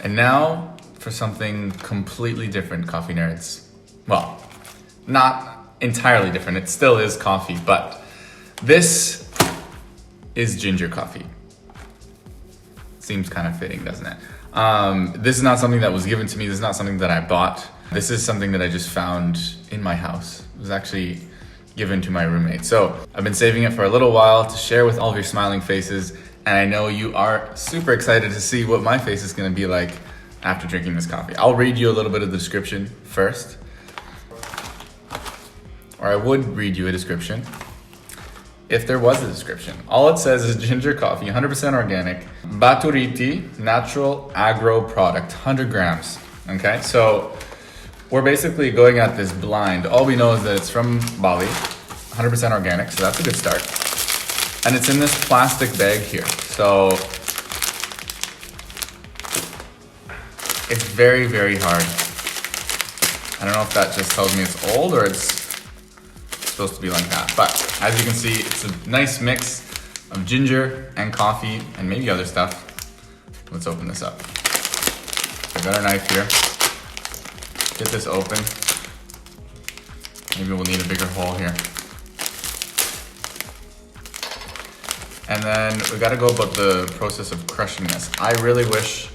And now for something completely different, coffee nerds. Well, not entirely different. It still is coffee, but this is ginger coffee. Seems kind of fitting, doesn't it? This is not something that was given to me. This is not something that I bought. This is something that I just found in my house. It was actually given to my roommate. So I've been saving it for a little while to share with all of your smiling faces. And I know you are super excited to see what my face is gonna be like after drinking this coffee. I'll read you a little bit of the description first. Or I would read you a description if there was a description. All it says is ginger coffee, 100% organic, Baturiti, natural agro product, 100 grams. Okay, so we're basically going at this blind. All we know is that it's from Bali, 100% organic, so that's a good start. And it's in this plastic bag here. So it's very, very hard. I don't know if that just tells me it's old or it's supposed to be like that. But as you can see, it's a nice mix of ginger and coffee and maybe other stuff. Let's open this up. I've got our knife here. Get this open. Maybe we'll need a bigger hole here. And then we gotta go about the process of crushing this. I really wish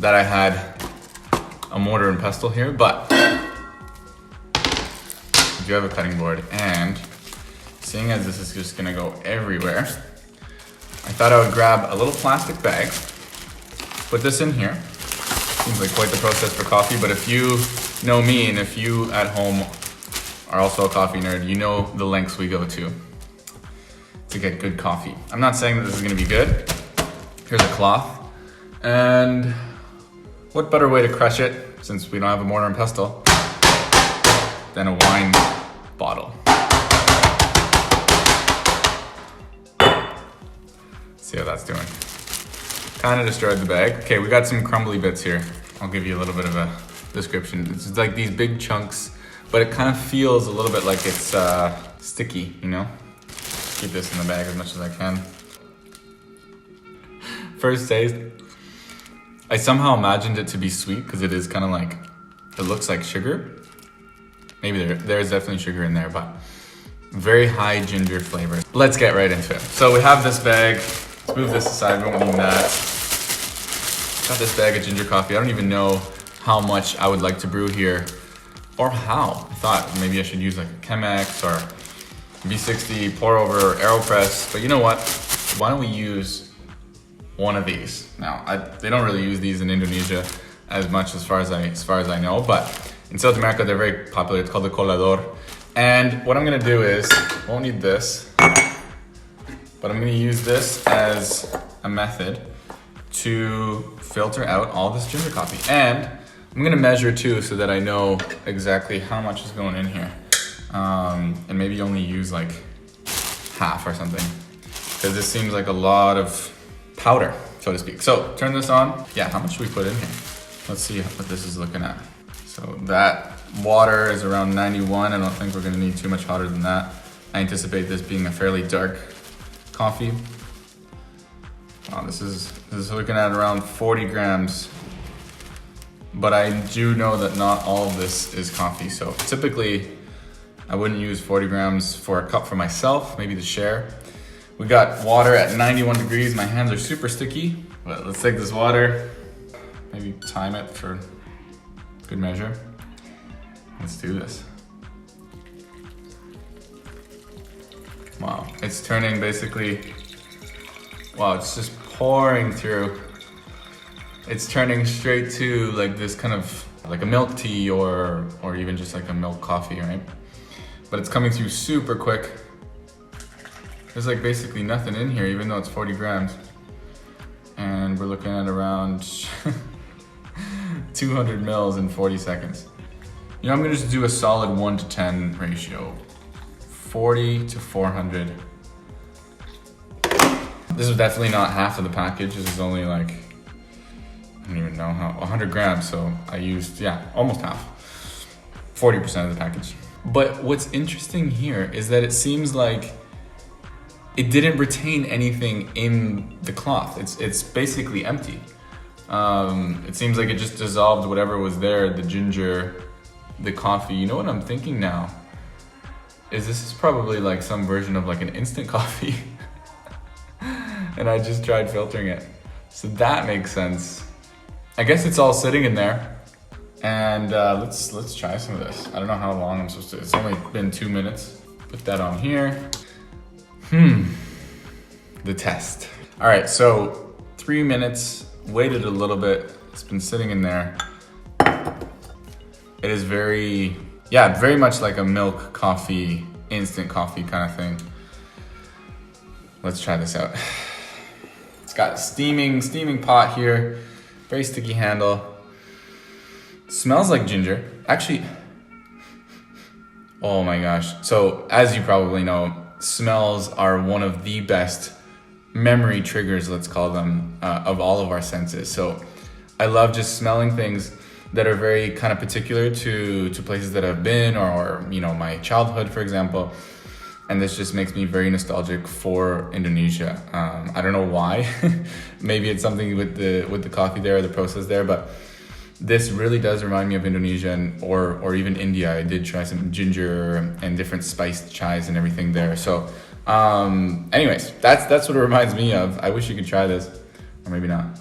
that I had a mortar and pestle here, but I do have a cutting board, and seeing as this is just gonna go everywhere, I thought I would grab a little plastic bag, put this in here. Seems like quite the process for coffee, but if you know me and if you at home are also a coffee nerd, you know the lengths we go to get good coffee. I'm not saying that this is gonna be good. Here's a cloth, and what better way to crush it, since we don't have a mortar and pestle, than a wine bottle. See how that's doing. Kind of destroyed the bag. Okay, we got some crumbly bits here. I'll give you a little bit of a description. It's like these big chunks, but it kind of feels a little bit like it's sticky, you know? Keep this in the bag as much as I can. First taste, I somehow imagined it to be sweet because it is kind of like, it looks like sugar. Maybe there's definitely sugar in there, but very high ginger flavor. Let's get right into it. So we have this bag. Let's move this aside, we won't need that. Got this bag of ginger coffee. I don't even know how much I would like to brew here or how. I thought maybe I should use like a Chemex or V60, pour over, AeroPress, but you know what? Why don't we use one of these? Now, they don't really use these in Indonesia as much as far as I know, but in South America, they're very popular. It's called the colador. And what I'm gonna do is, won't need this, but I'm gonna use this as a method to filter out all this ginger coffee. And I'm gonna measure too so that I know exactly how much is going in here. And maybe only use like half or something, because this seems like a lot of powder, so to speak. So turn this on. Yeah, how much should we put in here? Let's see what this is looking at. So that water is around 91. I don't think we're gonna need too much hotter than that. I anticipate this being a fairly dark coffee. Wow, this is looking at around 40 grams. But I do know that not all of this is coffee. So typically I wouldn't use 40 grams for a cup for myself, maybe to share. We got water at 91 degrees. My hands are super sticky, but let's take this water, maybe time it for good measure. Let's do this. Wow, it's turning basically, wow, it's just pouring through. It's turning straight to like this kind of, like a milk tea or even just like a milk coffee, right? But it's coming through super quick. There's like basically nothing in here, even though it's 40 grams. And we're looking at around 200 mils in 40 seconds. You know, I'm gonna just do a solid 1-to-10 ratio. 40 to 400. This is definitely not half of the package. This is only like, I don't even know how, 100 grams. So I used, yeah, almost half. 40% of the package. But what's interesting here is that it seems like it didn't retain anything in the cloth. It's basically empty. It seems like it just dissolved whatever was there, the ginger, the coffee. You know what I'm thinking now? This is probably like some version of like an instant coffee. And I just tried filtering it. So that makes sense. I guess it's all sitting in there. And let's try some of this. I don't know how long I'm supposed to. It's only been 2 minutes. Put that on here. The test. All right, so 3 minutes, waited a little bit. It's been sitting in there. It is very much like a milk coffee, instant coffee kind of thing. Let's try this out. It's got a steaming pot here. Very sticky handle. Smells like ginger. Actually, oh my gosh. So as you probably know, smells are one of the best memory triggers, let's call them, of all of our senses. So I love just smelling things that are very kind of particular to places that I've been, or you know, my childhood, for example. And this just makes me very nostalgic for Indonesia. I don't know why. Maybe it's something with the coffee there, or the process there, but this really does remind me of Indonesia or even India. I did try some ginger and different spiced chais and everything there. So anyways, that's what it reminds me of. I wish you could try this, or maybe not.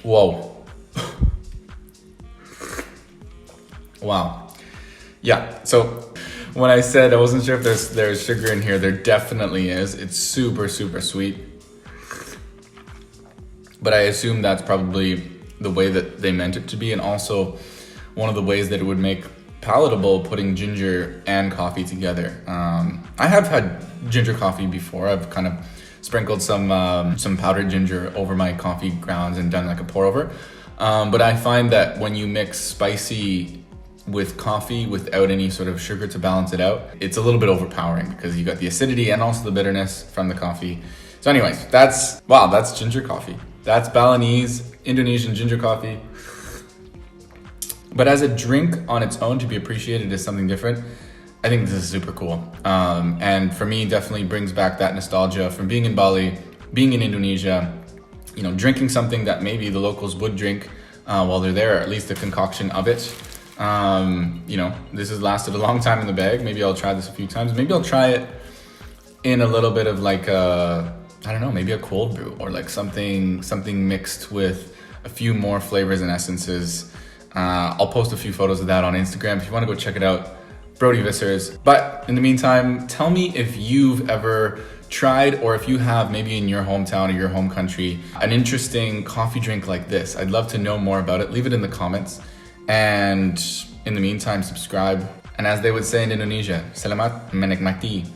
Whoa. Wow. Yeah, so when I said I wasn't sure if there's sugar in here, there definitely is. It's super sweet. But I assume that's probably the way that they meant it to be, and also one of the ways that it would make palatable putting ginger and coffee together. I have had ginger coffee before. I've kind of sprinkled some powdered ginger over my coffee grounds and done like a pour over. But I find that when you mix spicy with coffee without any sort of sugar to balance it out, it's a little bit overpowering because you got the acidity and also the bitterness from the coffee. So anyways, that's ginger coffee. That's Balinese, Indonesian ginger coffee. But as a drink on its own, to be appreciated as something different, I think this is super cool. And for me, definitely brings back that nostalgia from being in Bali, being in Indonesia, you know, drinking something that maybe the locals would drink while they're there, or at least a concoction of it. You know, this has lasted a long time in the bag. Maybe I'll try this a few times. Maybe I'll try it in a little bit of like I don't know, maybe a cold brew, or like something mixed with a few more flavors and essences. I'll post a few photos of that on Instagram if you want to go check it out. Brody Vissers. But in the meantime, tell me if you've ever tried, or if you have maybe in your hometown or your home country, an interesting coffee drink like this. I'd love to know more about it. Leave it in the comments. And in the meantime, subscribe. And as they would say in Indonesia, selamat menikmati.